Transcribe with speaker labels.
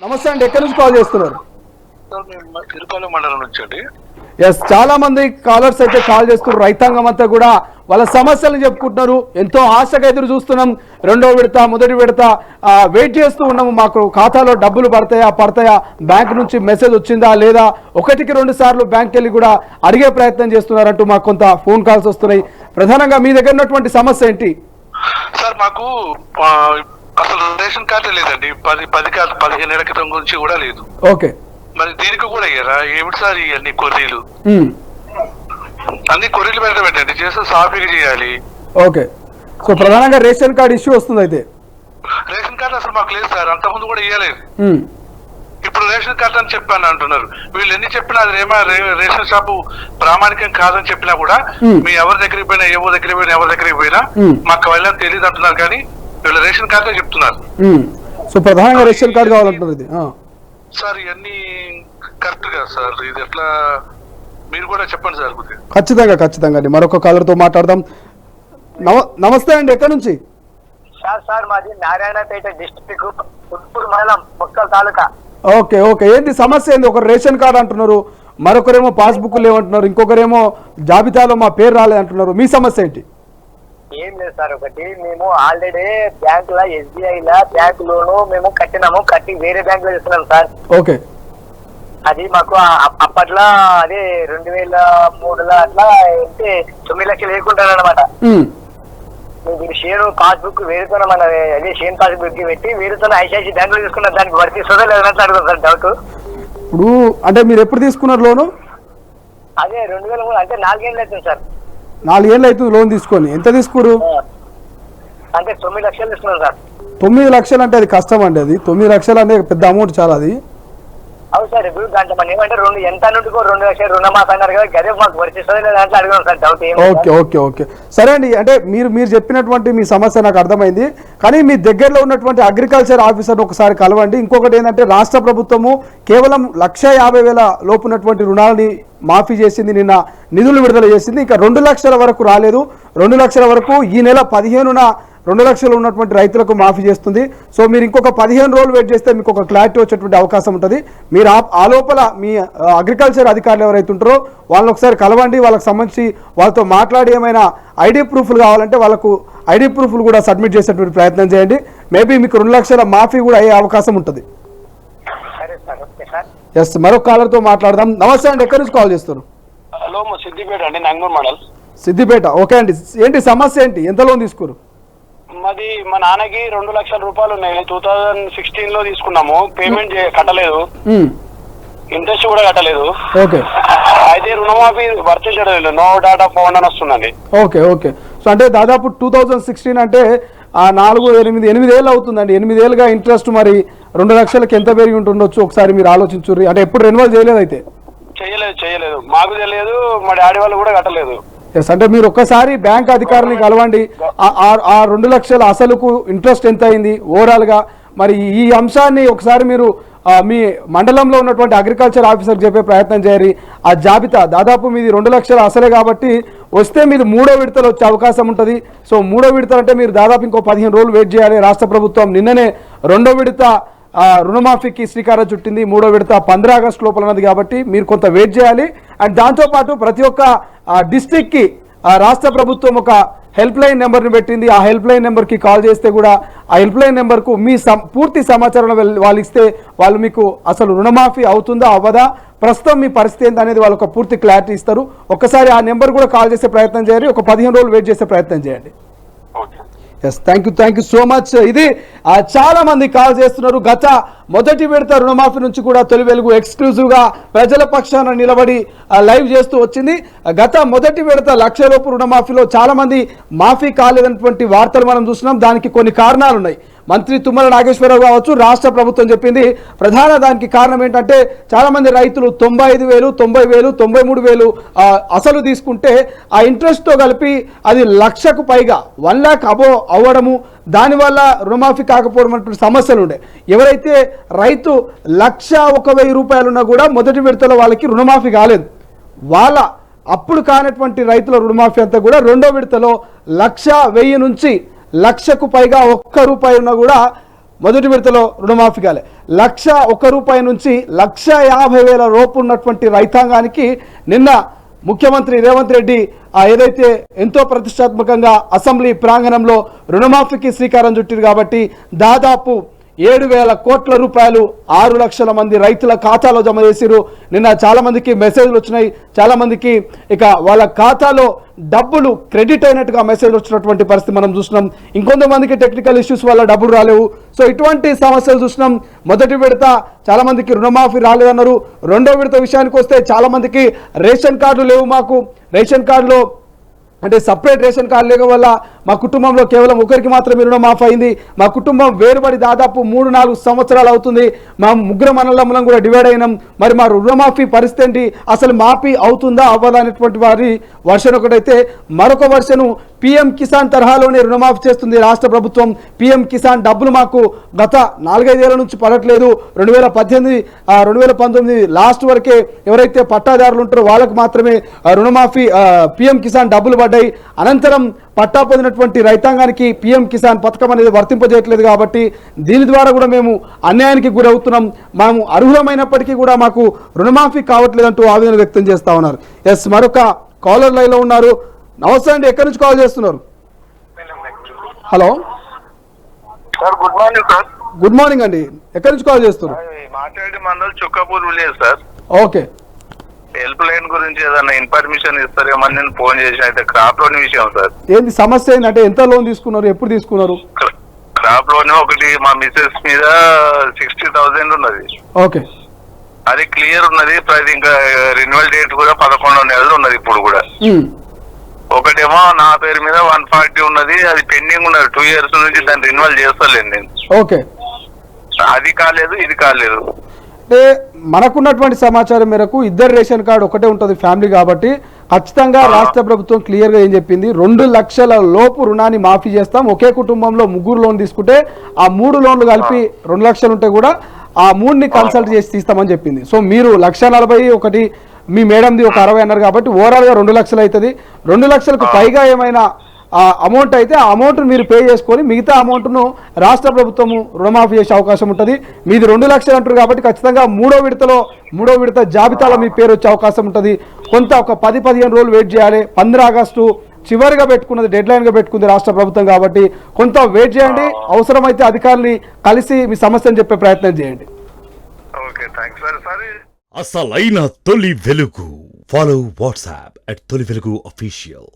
Speaker 1: నమస్తే అండి, ఎక్కడి నుంచి కాల్ చేస్తున్నారు?
Speaker 2: తిరుపతి మండలం నుంచి అండి.
Speaker 1: ఎస్, చాలా మంది కాలర్స్ అయితే కాల్ చేస్తున్నారు. రైతాంగం అంతా కూడా వాళ్ళ సమస్యలు చెప్పుకుంటున్నారు. ఎంతో ఆశగా ఎదురు చూస్తున్నాం. రెండో విడత, మొదటి విడత వెయిట్ చేస్తూ ఉన్నాము. మాకు ఖాతాలో డబ్బులు పడతాయా, బ్యాంక్ నుంచి మెసేజ్ వచ్చిందా లేదా, ఒకటికి 2 సార్లు బ్యాంక్కి వెళ్ళి కూడా అడిగే ప్రయత్నం చేస్తున్నారంటూ మాకు కొంత ఫోన్ కాల్స్ వస్తున్నాయి. ప్రధానంగా మీ దగ్గర ఉన్నటువంటి సమస్య ఏంటి?
Speaker 2: సార్, మాకు అసలు రేషన్ కార్డు లేదండి. 15 ఏళ్ల క్రితం గురించి కూడా లేదు.
Speaker 1: ఓకే,
Speaker 2: మరి దీనికి కూడా అయ్యారా? ఏమిటి సార్ ఇవన్నీ కొర్రీలు? అన్ని కొర్రీలు పెట్టండి, చేస్తే సాఫీగా చేయాలి.
Speaker 1: ఓకే, సో ప్రధానంగా రేషన్ కార్డు ఇష్యూ వస్తుంది. అయితే
Speaker 2: రేషన్ కార్డు అసలు మాకు లేదు సార్, అంతకుముందు కూడా ఇవ్వలేదు. ఇప్పుడు రేషన్ కార్డు అని చెప్పాను అంటున్నారు. వీళ్ళు ఎన్ని చెప్పినా అది రేషన్ షాపు ప్రామాణికం కాదని చెప్పినా కూడా మీ ఎవరి దగ్గరికి పోయినా, ఎవరి దగ్గరికి పోయినా మాకు వెళ్ళని తెలియదు అంటున్నారు. కానీ వీళ్ళు రేషన్ కార్డే చెప్తున్నారు.
Speaker 1: సో ప్రధానంగా రేషన్ కార్డు కావాలంటున్నారు. ఇది
Speaker 2: సార్ ఇవన్నీ కరెక్ట్ కదా సార్? ఇది ఎట్లా మీరు కూడా చెప్పండి సార్.
Speaker 1: ఖచ్చితంగా అండి. మరొక కాలర్తో మాట్లాడదాం. నమస్తే అండి, ఎక్కడి నుంచి?
Speaker 3: సార్ మాది నారాయణపేట డిస్ట్రిక్ట్, ఉట్పూర్ మండలం, ముక్కల్ తాలూకా.
Speaker 1: ఓకే, ఏంటి సమస్య ఏంది? ఒకరు రేషన్ కార్డు అంటున్నారు, మరొకరేమో పాస్బుక్ లేవంటున్నారు, ఇంకొకరేమో జాబితాలో మా పేరు రాలేదు అంటున్నారు. మీ సమస్య ఏంటి?
Speaker 3: ఏం లేదు సార్, ఒకటి మేము ఆల్రెడీ బ్యాంక్ లా, SBI లా బ్యాంక్ లోను మేము కట్టి వేరే బ్యాంక్ లో ఇస్తున్నాం సార్.
Speaker 1: ఓకే,
Speaker 3: అది మాకు అప్పట్లో అదే 2003లో అట్లా అంటే 9 లక్షలు వేసుకుంటారు అనమాట. మీరు షేర్ పాస్బుక్ వేరుతున్నా మన అదే షేర్ పాస్బుక్ పెట్టి వేరుతున్న ICICI బ్యాంక్ లో తీసుకున్నారు. దానికి వర్తిస్తుందో లేదన్నట్లు అడుగుతాం సార్ డౌట్.
Speaker 1: ఇప్పుడు అంటే మీరు ఎప్పుడు తీసుకున్నారు లోను?
Speaker 3: అదే 2003 అంటే 4 ఏళ్ళు అవుతుంది సార్.
Speaker 1: 4 ఏళ్ళు అవుతుంది లోన్ తీసుకొని. ఎంత తీసుకురు?
Speaker 3: అంటే 9 లక్షలు తీసుకున్నాం సార్.
Speaker 1: 9 లక్షలు అంటే అది కష్టం అండి. అది 9 లక్షలు అంటే పెద్ద అమౌంట్ చాలా. అది
Speaker 3: అవును సార్. ఇప్పుడు దాంట్లో మనం ఏమంటే ఎంత నుండికో 2 లక్షలు రుణమాఫీ అన్నారు కదా, గదే మాకు వర్తిస్తుంది లేదా అంటే అడిగాం సార్ డౌట్.
Speaker 1: ఓకే, సరే అండి. అంటే మీరు చెప్పినటువంటి మీ సమస్య నాకు అర్థమైంది. కానీ మీ దగ్గరలో ఉన్నటువంటి అగ్రికల్చర్ ఆఫీసర్ ఒకసారి కలవండి. ఇంకొకటి ఏంటంటే రాష్ట్ర ప్రభుత్వము కేవలం 1,50,000 లోపు ఉన్నటువంటి రుణాలని మాఫీ చేసింది, నిన్న నిధులు విడుదల చేసింది. ఇంకా 2 లక్షల వరకు రాలేదు. 2 లక్షల వరకు ఈ నెల 15న 2 లక్షలు ఉన్నటువంటి రైతులకు మాఫీ చేస్తుంది. సో మీరు ఇంకొక 15 రోజులు వెయిట్ చేస్తే మీకు ఒక క్లారిటీ వచ్చేటువంటి అవకాశం ఉంటుంది. మీరు ఆ లోపల మీ అగ్రికల్చర్ అధికారులు ఎవరైతే ఉంటారో వాళ్ళని ఒకసారి కలవండి. వాళ్ళకి సంబంధించి వాళ్ళతో మాట్లాడి ఏమైనా ఐడి ప్రూఫ్లు కావాలంటే వాళ్ళకు ఐడి ప్రూఫ్లు కూడా సబ్మిట్ చేసేటువంటి ప్రయత్నం చేయండి. మేబీ మీకు 2 లక్షల మాఫీ కూడా అయ్యే అవకాశం ఉంటుంది. ఎస్, మరొక కాలర్తో మాట్లాడదాం. నమస్తే అండి, ఎక్కడి నుంచి కాల్ చేస్తారు?
Speaker 2: హలో, సిద్దిపేట అండి, నంగూర్ మండల్.
Speaker 1: సిద్దిపేట. ఓకే అండి, ఏంటి సమస్య ఏంటి? ఎంత లోన్ తీసుకురు?
Speaker 2: మాది మా నాన్నకి 2 లక్షల రూపాయలు ఉన్నాయి. 2016 లో తీసుకున్నాము. పేమెంట్ కట్టలేదు, ఇంట్రెస్ట్ కూడా కట్టలేదు.
Speaker 1: ఓకే,
Speaker 2: అయితే రుణమాఫీ వర్తించడం లేదు. నో డాటా ఫౌండ్ అని వస్తుందండి.
Speaker 1: ఓకే. సో అంటే దాదాపు 2016 అంటే 8 ఏళ్ళు అవుతుందండి. 8 ఏళ్ళుగా ఇంట్రెస్ట్ మరి 2 లక్షలకి ఎంత పెరిగి ఉంటుండొచ్చు ఒకసారి మీరు ఆలోచించుర్రి. అంటే ఎప్పుడు రెన్యువల్ చేయలేదు? అయితే
Speaker 2: చేయలేదు, మాకు తెలియదు, మా డాడీ వాళ్ళు కూడా కట్టలేదు.
Speaker 1: ఎస్, అంటే మీరు ఒక్కసారి బ్యాంక్ అధికారులని కలవండి. ఆ 2 లక్షల అసలుకు ఇంట్రెస్ట్ ఎంత అయింది ఓవరాల్ గా, మరి ఈ అంశాన్ని ఒకసారి మీరు మీ మండలంలో ఉన్నటువంటి అగ్రికల్చర్ ఆఫీసర్కి చెప్పే ప్రయత్నం చేయాలి. ఆ జాబితా దాదాపు మీది 2 లక్షల అసలే కాబట్టి వస్తే మీది 3వ విడతలు వచ్చే అవకాశం ఉంటుంది. సో 3వ విడత అంటే మీరు దాదాపు ఇంకో 15 రోజులు వెయిట్ చేయాలి. రాష్ట్ర ప్రభుత్వం నిన్ననే 2వ విడత రుణమాఫీకి శ్రీకారం చుట్టింది. 3వ విడత 15 ఆగస్టు లోపల ఉన్నది కాబట్టి మీరు కొంత వెయిట్ చేయాలి. అండ్ దాంతోపాటు ప్రతి ఒక్క డిస్ట్రిక్ట్కి రాష్ట్ర ప్రభుత్వం ఒక హెల్ప్ లైన్ నెంబర్ని పెట్టింది. ఆ హెల్ప్ లైన్ నెంబర్కి కాల్ చేస్తే కూడా ఆ హెల్ప్ లైన్ నెంబర్కు మీ పూర్తి సమాచారం వాళ్ళు ఇస్తే వాళ్ళు మీకు అసలు రుణమాఫీ అవుతుందా అవ్వదా, ప్రస్తుతం మీ పరిస్థితి ఏంటి అనేది వాళ్ళు ఒక పూర్తి క్లారిటీ ఇస్తారు. ఒక్కసారి ఆ నెంబర్ కూడా కాల్ చేసే ప్రయత్నం చేయండి. ఒక 15 రోజులు వెయిట్ చేసే ప్రయత్నం చేయండి. Yes, thank you so much. ఇది చాలా మంది కాల్ చేస్తున్నారు. గత మొదటి విడత రుణమాఫీ నుంచి కూడా తొలి వెలుగు ఎక్స్క్లూజివ్గా ప్రజల పక్షాన నిలబడి లైవ్ చేస్తూ వచ్చింది. గత మొదటి విడత 1 లక్ష లోపు రుణమాఫీలో చాలా మంది మాఫీ కాలేదన్నటువంటి వార్తలు మనం చూస్తున్నాం. దానికి కొన్ని కారణాలు ఉన్నాయి. మంత్రి తుమ్మల నాగేశ్వరరావు కావచ్చు, రాష్ట్ర ప్రభుత్వం చెప్పింది. ప్రధాన దానికి కారణం ఏంటంటే చాలా మంది రైతులు 95,000, 90,000, 93,000 అసలు తీసుకుంటే ఆ ఇంట్రెస్ట్తో కలిపి అది 1 లక్షకు పైగా 1 lakh అబో అవ్వడము, దానివల్ల రుణమాఫీ కాకపోవడం అటువంటి సమస్యలు ఉండే. ఎవరైతే రైతు 1,01,000 రూపాయలున్నా కూడా మొదటి విడతలో వాళ్ళకి రుణమాఫీ కాలేదు. వాళ్ళ అప్పుడు కానటువంటి రైతుల రుణమాఫీ అంతా కూడా 2వ విడతలో 1,00,000 నుంచి 1,00,000కు పైగా 1 రూపాయి ఉన్నా కూడా మొదటి విడతలో రుణమాఫీ కాలే. 1,01 రూపాయి నుంచి 1,50,000 లోపు ఉన్నటువంటి రైతాంగానికి నిన్న ముఖ్యమంత్రి రేవంత్ రెడ్డి ఏదైతే ఎంతో ప్రతిష్టాత్మకంగా అసెంబ్లీ ప్రాంగణంలో రుణమాఫీకి శ్రీకారం చుట్టారు. కాబట్టి దాదాపు 7,000 కోట్ల రూపాయలు 6 లక్షల మంది రైతుల ఖాతాలో జమ చేసిరు. నిన్న చాలా మందికి మెసేజ్లు వచ్చినాయి, చాలా మందికి ఇక వాళ్ళ ఖాతాలో డబ్బులు క్రెడిట్ అయినట్టుగా మెసేజ్ వచ్చినటువంటి పరిస్థితి మనం చూసినాం. ఇంకొంతమందికి టెక్నికల్ ఇష్యూస్ వల్ల డబ్బులు రాలేవు. సో ఇటువంటి సమస్యలు చూసినాం. మొదటి విడత చాలా మందికి రుణమాఫీ రాలేదన్నారు. రెండో విడత విషయానికి వస్తే చాలా మందికి రేషన్ కార్డులు లేవు. మాకు రేషన్ కార్డులో అంటే సపరేట్ రేషన్ కార్డు లేక వల్ల మా కుటుంబంలో కేవలం ఒకరికి మాత్రమే రుణమాఫీ అయింది. మా కుటుంబం వేరుబడి దాదాపు 3-4 సంవత్సరాలు అవుతుంది. మా ముగ్గురు అన్నదమ్ములం కూడా డివైడ్ అయినాం. మరి మా రుణమాఫీ పరిస్థితి ఏంటి, అసలు మాఫీ అవుతుందా అవ్వదా అనేటువంటి వారి వర్షన్ ఒకటైతే, మరొక వర్షను పీఎం కిసాన్ తరహాలోనే రుణమాఫీ చేస్తుంది రాష్ట్ర ప్రభుత్వం. పీఎం కిసాన్ డబ్బులు మాకు గత 4-5 ఏళ్ల నుంచి పడట్లేదు. 2018-2019 లాస్ట్ వరకే ఎవరైతే పట్టాదారులు ఉంటారో వాళ్ళకు మాత్రమే రుణమాఫీ పీఎం కిసాన్ డబ్బులు పడ్డాయి. అనంతరం పట్టా పొందినటువంటి రైతాంగానికి పీఎం కిసాన్ పథకం అనేది వర్తింపజేయట్లేదు. కాబట్టి దీని ద్వారా కూడా మేము అన్యాయానికి గురవుతున్నాం. మేము అర్హులమైనప్పటికీ కూడా మాకు రుణమాఫీ కావట్లేదంటూ ఆవేదన వ్యక్తం చేస్తా ఉన్నారు. ఎస్, మరొక కాలర్ లైన్ లో ఉన్నారు. నమస్తే అండి, ఎక్కడి నుంచి కాల్ చేస్తున్నారు? Hello
Speaker 2: sir, good morning sir.
Speaker 1: Good morning అండి, ఎక్కడి నుంచి కాల్ చేస్తున్నారు?
Speaker 2: మాట్లాడి mandal Chukkapur village sir.
Speaker 1: Okay,
Speaker 2: help line గురించి ఏదైనా ఇన్ఫర్మేషన్ ఇస్తారేమని నేను ఫోన్ చేసిన. అయితే క్రాప్ లోన్ విషయం సార్.
Speaker 1: ఏంది సమస్య ఏంటంటే ఎంత లోన్ తీసుకున్నారు, ఎప్పుడు తీసుకున్నారు?
Speaker 2: క్రాప్ లోన్ ఒకటి మా మిసెస్ మీద 60,000 ఉన్నది.
Speaker 1: ఓకే,
Speaker 2: అది క్లియర్ ఉన్నది. ప్రతి ఇంకా రెన్యువల్ డేట్ కూడా 11వ నెలలో ఉన్నది ఇప్పుడు కూడా. ఒకటేమో నా పేరు మీద 140 ఉన్నది, అది పెండింగ్ ఉన్నది 2 years నుంచి. దాన్ని రెన్యువల్ చేస్తలేను నేను.
Speaker 1: ఓకే,
Speaker 2: అది కాలేదు, ఇది కాలేదు.
Speaker 1: అంటే మనకున్నటువంటి సమాచారం మేరకు ఇద్దరు రేషన్ కార్డు ఒకటే ఉంటుంది ఫ్యామిలీ కాబట్టి ఖచ్చితంగా రాష్ట్ర ప్రభుత్వం క్లియర్గా ఏం చెప్పింది, 2 లక్షల లోపు రుణాన్ని మాఫీ చేస్తాం. ఒకే కుటుంబంలో 3 లోన్ తీసుకుంటే ఆ 3 లోన్లు కలిపి 2 లక్షలు ఉంటే కూడా ఆ 3ని కన్సల్ట్ చేసి తీస్తామని చెప్పింది. సో మీరు 1,40,000 మీ మేడంది ఒక 60 అన్నారు కాబట్టి ఓవరాల్గా 2 లక్షలు అవుతుంది. 2 లక్షలకు పైగా ఏమైనా అమౌంట్ అయితే ఆ అమౌంట్ను మీరు పే చేసుకొని మిగతా అమౌంట్ను రాష్ట్ర ప్రభుత్వము రుణమాఫీ చేసే అవకాశం ఉంటుంది. మీది 2 లక్షలు అంటారు కాబట్టి ఖచ్చితంగా మూడో విడత జాబితాలో మీ పేరు వచ్చే అవకాశం ఉంటుంది. కొంత ఒక 10-15 రోజులు వెయిట్ చేయాలి. 15 ఆగస్టు చివరిగా పెట్టుకున్నది, డెడ్ లైన్గా పెట్టుకుంది రాష్ట్ర ప్రభుత్వం కాబట్టి కొంత వెయిట్ చేయండి. అవసరమైతే అధికారుల్ని కలిసి మీ సమస్యను చెప్పే ప్రయత్నం చేయండి.
Speaker 2: Okay, thanks sir. సరే,
Speaker 4: అసలైన తొలి వెలుగు. ఫాలో వాట్సాప్ @తొలి వెలుగు అఫీషియల్.